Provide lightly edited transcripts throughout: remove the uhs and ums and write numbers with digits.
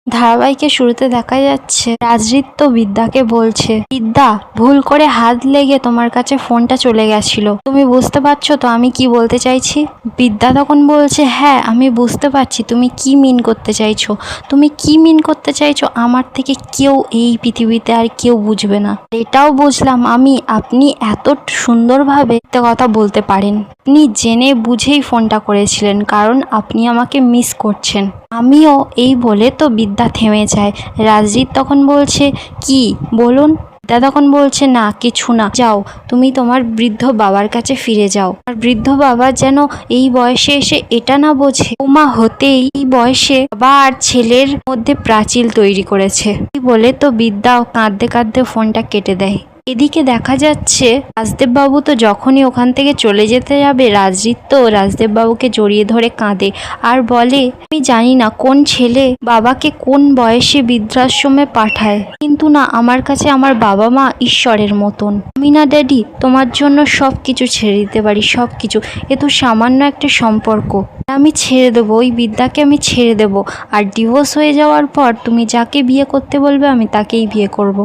ধারাবাহিকের শুরুতে দেখা যাচ্ছে রাজরিত বিদ্যাকে বলছে, বিদ্যা ভুল করে হাত লেগে তোমার কাছে ফোনটা চলে গেছিল, তুমি বুঝতে পারছো তো আমি কি বলতে চাইছি? বিদ্যা তখন বলছে, হ্যাঁ আমি বুঝতে পারছি তুমি কি মিন করতে চাইছো, তুমি কি মিন করতে চাইছো আমার থেকে কেউ এই পৃথিবীতে আর কেউ বুঝবে না। এটাও বুঝলাম আমি, আপনি এত সুন্দরভাবে একটা কথা বলতে পারেন, আপনি জেনে বুঝেই ফোনটা করেছিলেন কারণ আপনি আমাকে মিস করছেন। আমিও এই বলে তো বিদ্যা থেমে যায়। রাজজিৎ তখন বলছে, কি বলুন? বিদ্যা তখন বলছে, না কিছু না, যাও তুমি তোমার বৃদ্ধ বাবার কাছে ফিরে যাও। আর বৃদ্ধ বাবা যেন এই বয়সে এসে এটা না বোঝে ওমা হতেই এই বয়সে বাবা আর ছেলের মধ্যে প্রাচীর তৈরি করেছে। এই বলে তো বিদ্যা কাঁদতে কাঁদতে ফোনটা কেটে দেয়। এদিকে দেখা যাচ্ছে রাজদেববাবু তো যখনই ওখান থেকে চলে যেতে যাবে রাজজিৎ তো রাজদেববাবুকে জড়িয়ে ধরে কাঁদে আর বলে, আমি জানি না কোন ছেলে বাবাকে কোন বয়সে বৃদ্ধাশ্রমে পাঠায়, কিন্তু না আমার কাছে আমার বাবা মা ঈশ্বরের মতন। আমি না ড্যাডি তোমার জন্য সব কিছু ছেড়ে দিতে পারি, সব কিছু, এ তো সামান্য একটা সম্পর্ক, আমি ছেড়ে দেবো, ওই বিদ্যাকে আমি ছেড়ে দেবো, আর ডিভোর্স হয়ে যাওয়ার পর তুমি যাকে বিয়ে করতে বলবে আমি তাকেই বিয়ে করব।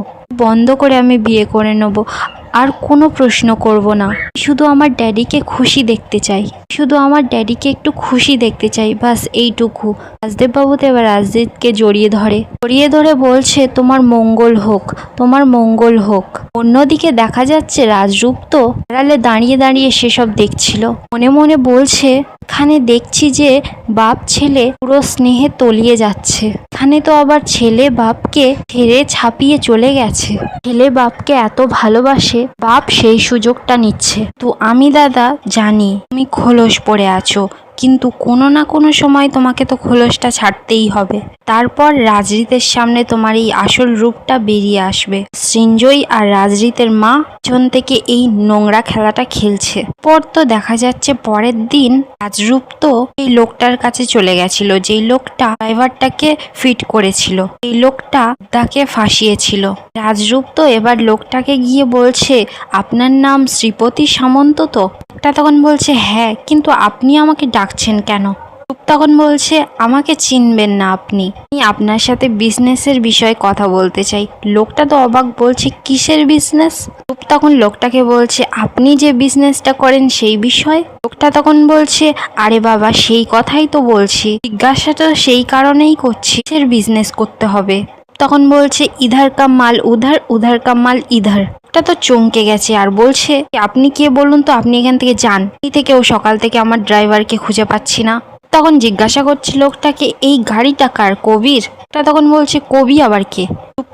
বন্ধ করে আমি বিয়ে করে নেব, আর কোনো প্রশ্ন করব না, শুধু আমার ড্যাডিকে খুশি দেখতে চাই, শুধু আমার ড্যাডিকে একটু খুশি দেখতে চাই, বাস এইটুকু। রাজদেববাবু তো এবার রাজজিৎকে জড়িয়ে ধরে বলছে, তোমার মঙ্গল হোক, তোমার মঙ্গল হোক। অন্যদিকে দেখা যাচ্ছে রাজরূপ তো আড়ালে দাঁড়িয়ে দাঁড়িয়ে সেসব দেখছিল, মনে মনে বলছে, এখানে দেখছি যে বাপ ছেলে পুরো স্নেহে তলিয়ে যাচ্ছে, এখানে তো আবার ছেলে বাপকে ছেড়ে ছাপিয়ে চলে গেছে, ছেলে বাপকে এত ভালোবাসে, বাপ সেই সুযোগটা নিচ্ছে। তো আমি দাদা জানি তুমি খোলস পড়ে আছো, কিন্তু কোনো না কোনো সময় তোমাকে তো খোলসটা ছাড়তেই হবে, তারপর রাজরিতের সামনে তোমার এই আসল রূপটা বেরিয়ে আসবে। সৃঞ্জয় আর রাজরিতের মা পিছন থেকে এই নোংরা খেলাটা খেলছে। পর তো দেখা যাচ্ছে পরের দিন রাজরূপ তো এই লোকটার কাছে চলে গেছিল, যেই লোকটা ড্রাইভারটাকে ফিট করেছিল, এই লোকটা তাকে ফাঁসিয়েছিল। রাজরূপ তো এবার লোকটাকে গিয়ে বলছে, আপনার নাম শ্রীপতি সামন্ত তো? লোকটা তখন বলছে, হ্যাঁ, কিন্তু আপনি আমাকে ডাকছেন কেন? রূপ তখন বলছে, আমাকে চিনবেন না আপনি, আমি আপনার সাথে বিজনেসের বিষয়ে কথা বলতে চাই। লোকটা তো অবাক, বলছে, কিসের বিজনেস? রূপ তখন লোকটাকে বলছে, আপনি যে বিজনেসটা করেন সেই বিষয়। লোকটা তখন বলছে, আরে বাবা সেই কথাই তো বলছি, জিজ্ঞাসাটা সেই কারণেই করছি, কিসের বিজনেস করতে হবে? তখন বলছে, ইধার কা মাল উধার, উধার কা মাল ইধার। টা তো চমকে গেছে আর বলছে, আপনি কে বলুন তো, আপনি এখান থেকে যান, এই থেকেও সকাল থেকে আমার ড্রাইভারকে খুঁজে পাচ্ছি না। তখন জিজ্ঞাসা করছে লোকটাকে, এই গাড়িটা কার, কবির? তা তখন বলছে, কবি আবার কে?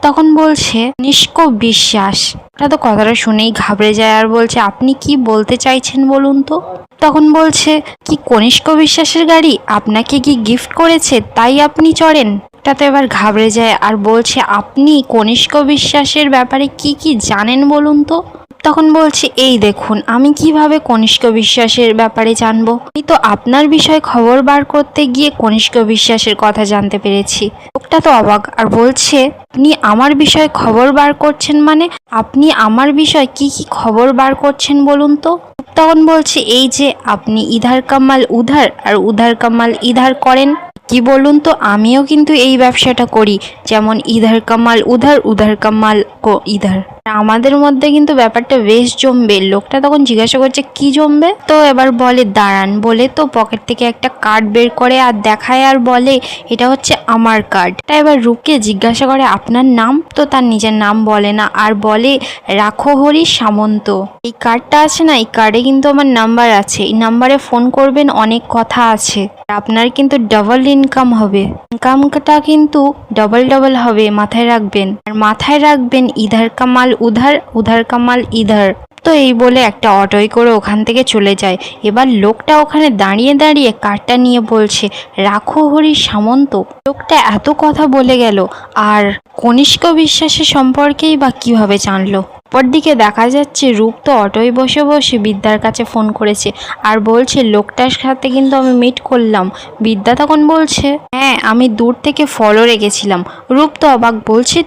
তখন বলছে, নিষ্ক বিশ্বাস। তা তো কথাটা শুনেই ঘাবড়ে যায় আর বলছে, আপনি কি বলতে চাইছেন বলুন তো? তখন বলছে, কি কনিষ্ক বিশ্বাসের গাড়ি আপনাকে কি গিফট করেছে তাই আপনি চড়েন? তা তো এবার ঘাবড়ে যায় আর বলছে, আপনি কনিষ্ক বিশ্বাসের ব্যাপারে কি কি জানেন বলুন তো? তখন বলছে, এই দেখুন আমি কিভাবে কনিষ্ক বিশ্বাসের ব্যাপারে জানবো, আমি তো আপনার বিষয়ে খবর বার করতে গিয়ে কনিষ্ক বিশ্বাসের কথা জানতে পেরেছি। লোকটা তো অবাক আর বলছে, আপনি আমার বিষয়ে খবর বার করছেন মানে? আপনি আমার বিষয়ে কি কি খবর বার করছেন বলুন তো? তখন বলছে, এই যে আপনি ইধার কামাল উধার আর উধার কামাল ইধার করেন, কি বলুন তো আমিও কিন্তু এই ব্যবসাটা করি, যেমন ইধার কামাল উধার, উধার কামাল ইধার, আমাদের মধ্যে কিন্তু ব্যাপারটা বেশ জমবে। লোকটা তখন জিজ্ঞাসা করছে, কি জমবে? তো এবার বলে, দাঁড়ান, বলে তো পকেট থেকে একটা কার্ড বের করে আর দেখায় আর বলে, এটা হচ্ছে আমার কার্ড। তা এবার রূপকে জিজ্ঞাসা করে, আপনার নাম? তো তার নিজের নাম বলে না আর বলে, রাখহরি সামন্ত। এই কার্ডটা আছে না, এই কার্ডে কিন্তু আমার নাম্বার আছে, এই নাম্বারে ফোন করবেন, অনেক কথা আছে, আপনার কিন্তু ডাবল ইনকাম হবে, ইনকামটা কিন্তু ডবল ডবল হবে, মাথায় রাখবেন। আর মাথায় রাখবেন, ইধার কামাল উধার, উধার কামাল ইধার। তো এই বলে একটা অটোয় করে ওখান থেকে চলে যায়। এবার লোকটা ওখানে দাঁড়িয়ে দাঁড়িয়ে কার্ডটা নিয়ে বলছে, রাখো হরি সামন্ত। লোকটা এত কথা বলে গেল, আর কনিষ্ক বিশ্বাসের সম্পর্কেই বা কিভাবে জানলো? অপরদিকে দেখা যাচ্ছে রূপ তো অটোয় বসে বসে বিদ্যার কাছে ফোন করেছে আর বলছে, লোকটার সাথে কিন্তু আমি মিট করলাম। বিদ্যা তখন বলছে, হ্যাঁ আমি দূর থেকে ফলো রেখেছিলাম। রূপ তো অবাক, বলছে,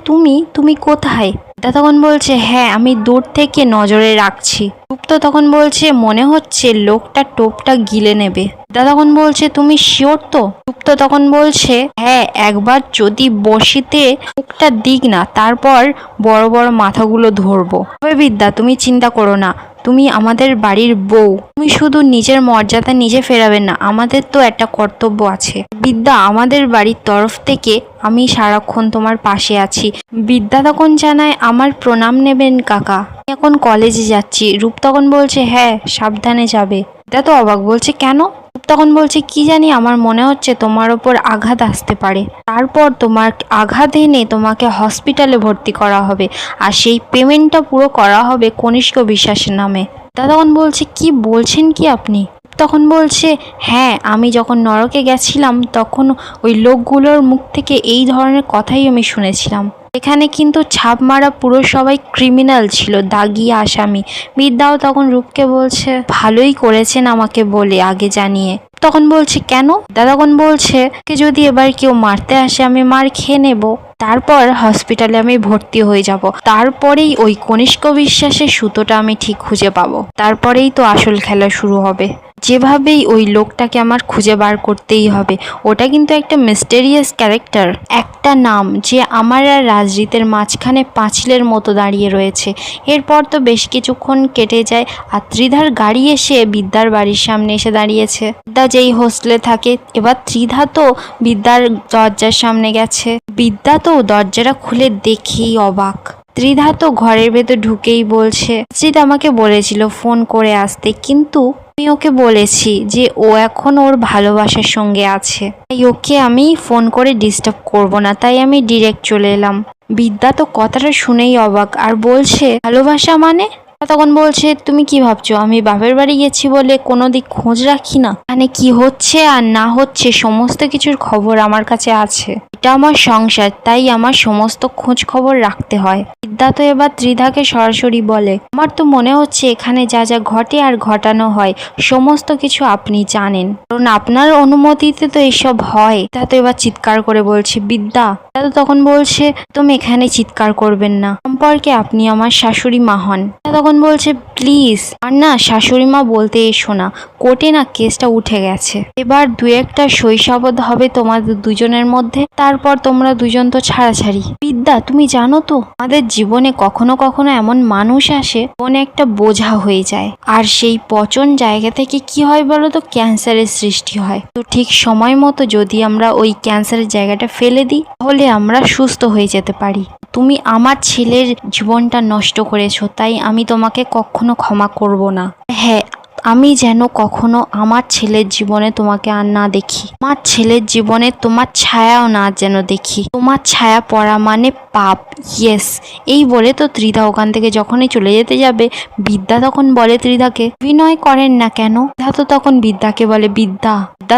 তুমি কোথায়? বিদ্যা তখন বলছে, হ্যাঁ আমি দূর থেকে নজরে রাখছি। রূপ তো তখন বলছে মনে হচ্ছে লোকটা টোপটা গিলে নেবে। বিদ্যা তখন বলছে তুমি শিওর তো? সুপ্ত তখন বলছে হ্যাঁ, একবার যদি বসিতে মুখটা দিক না, তারপর বড় বড় মাথাগুলো ধরবো। তবে বিদ্যা তুমি চিন্তা করো না, তুমি আমাদের বাড়ির বউ, তুমি শুধু নিজের মর্যাদা নিজে ফেরাবে না, আমাদের তো একটা কর্তব্য আছে। বিদ্যা, আমাদের বাড়ির তরফ থেকে আমি সারাক্ষণ তোমার পাশে আছি। বিদ্যা তখন জানায় আমার প্রণাম নেবেন কাকা, আমি এখন কলেজে যাচ্ছি। রূপ তখন বলছে হ্যাঁ, সাবধানে যাবে। বিদ্যা তো অবাক, বলছে কেন? রূপ তখন বলছে কি জানি, আমার মনে হচ্ছে তোমার ওপর আঘাত আসতে পারে, তারপর তোমার আঘাত এনে তোমাকে হসপিটালে ভর্তি করা হবে, আর সেই পেমেন্টটা পুরো করা হবে কনিষ্ক বিশ্বাসের নামে। বিদ্যা তখন বলছে কি বলছেন কি আপনি? তখন বলছে হ্যাঁ, আমি যখন নরকে গেছিলাম তখন ওই লোকগুলোর মুখ থেকে এই ধরনের কথাই আমি শুনেছিলাম। এখানে কিন্তু ছাপ মারা পুরো সবাই ক্রিমিনাল ছিল, দাগি আসামি। বিদ্যাও তখন রূপকে বলছে ভালোই করেছেন আমাকে বলে আগে জানিয়ে। তখন বলছে কেন? তখন বলছে কে যদি এবার কেউ মারতে আসে আমি মার খেয়ে নেব, তারপর হসপিটালে আমি ভর্তি হয়ে যাব, তারপরেই ওই কনিষ্ক বিশ্বাসের সুতোটা আমি ঠিক খুঁজে পাবো, তারপরেই তো আসল খেলা শুরু হবে। যেভাবেই ওই লোকটাকে আমার খুঁজে বার করতেই হবে। ওটা কিন্তু একটা মিস্টেরিয়াস ক্যারেক্টার, একটা নাম যে আমার আর রাজরিতের মাঝখানে পাঁচিলের মতো দাঁড়িয়ে রয়েছে। এরপর তো বেশ কিছুক্ষণ কেটে যায় আর ত্রিধার গাড়ি এসে বিদ্যার বাড়ির সামনে এসে দাঁড়িয়েছে। বিদ্যা যেই হোস্টেলে থাকে, এবার ত্রিধা তো বিদ্যার দরজার সামনে গেছে। বিদ্যা তো দরজাটা খুলে দেখেই অবাক। ত্রিধা তো ঘরের ভেতর ঢুকেই বলছে ত্রিধা আমাকে বলেছিল ফোন করে আসতে, কিন্তু আমি ওকে বলেছি যে ও এখন ওর ভালোবাসার সঙ্গে আছে, তাই ওকে আমি ফোন করে ডিস্টার্ব করব না, তাই আমি ডিরেক্ট চলে এলাম। বিদ্যা তো কথাটা শুনেই অবাক আর বলছে ভালোবাসা মানে? তখন বলছে তুমি কি ভাবছো আমি বাপের বাড়ি গেছি বলে কোনো দিক খোঁজ রাখি না? মানে কি হচ্ছে আর না হচ্ছে সমস্ত কিছুর খবর আমার কাছে আছে, এটা আমার সংসার, তাই আমার সমস্ত খোঁজ খবর রাখতে হয়। বিদ্যা তো এবার ত্রিধাকে সরাসরি বলে আমার তো মনে হচ্ছে এখানে যা যা ঘটে আর ঘটানো হয় সমস্ত কিছু আপনি জানেন, কারণ আপনার অনুমতিতে তো এসব হয়। তা তো এবার চিৎকার করে বলছে বিদ্যা। তো তখন বলছে তুমি এখানে চিৎকার করবেন না, সম্পর্কে আপনি আমার শাশুড়ি মা হন। তখন বলছে প্লিজ, আর না শাশুড়ি মা বলতে এসো না, কোর্টে না কেসটা উঠে গেছে, এবার দু একটা শৈশবদ হবে তোমাদের দুজনের মধ্যে, তারপর তোমরা দুজন তো ছাড়াছাড়ি। বিদ্যা তুমি জানো তো আমাদের জীবনে কখনো কখনো এমন মানুষ আসে মনে একটা বোঝা হয়ে যায়, আর সেই পচন জায়গা থেকে কি হয় বলো তো, ক্যান্সারের সৃষ্টি হয়। তো ঠিক সময় মতো যদি আমরা ওই ক্যান্সারের জায়গাটা ফেলে দিই তাহলে আমরা সুস্থ হয়ে যেতে পারি। তুমি আমার ছেলের জীবনটা নষ্ট করেছো, তাই আমি তোমাকে কখনো ক্ষমা করব না। হ্যাঁ, আমি যেন কখনো আমার ছেলের জীবনে তোমাকে আর না দেখি, আমার ছেলের জীবনে তোমার ছায়াও না যেন দেখি, তোমার ছায়া পড়া মানে পাপ। ইয়েস, এই বলে তো ত্রিধা ওখান থেকে যখনই চলে যেতে যাবে, বিদ্যা তখন বলে ত্রিধাকে অভিনয় করেন না কেন? ত্রিধা তো তখন বিদ্যাকে বলে বিদ্যা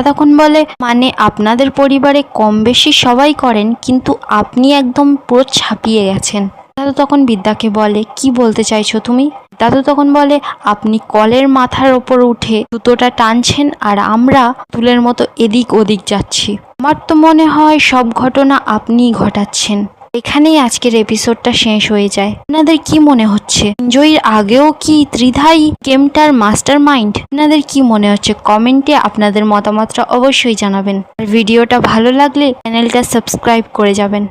তখন বলে মানে আপনাদের পরিবারে কম বেশি সবাই করেন, কিন্তু আপনি একদম পুরো ছাপিয়ে গেছেন। দাদু তখন বিদ্যাকে বলে কি বলতে চাইছো তুমি? দাদু তখন বলে আপনি কলের মাথার ওপর উঠে জুতোটা টানছেন আর আমরা তুলের মতো এদিক ওদিক যাচ্ছি। আমার তো মনে হয় সব ঘটনা আপনিই ঘটাচ্ছেন। এখানেই আজকের এপিসোডটা শেষ হয়ে যায়। আপনাদের কি মনে হচ্ছে জয়ীর আগেও কি ত্রিধাই গেমটার মাস্টার মাইন্ড? আপনাদের কি মনে হচ্ছে কমেন্টে আপনাদের মতামতটা অবশ্যই জানাবেন। আর ভিডিওটা ভালো লাগলে চ্যানেলটা সাবস্ক্রাইব করে যাবেন।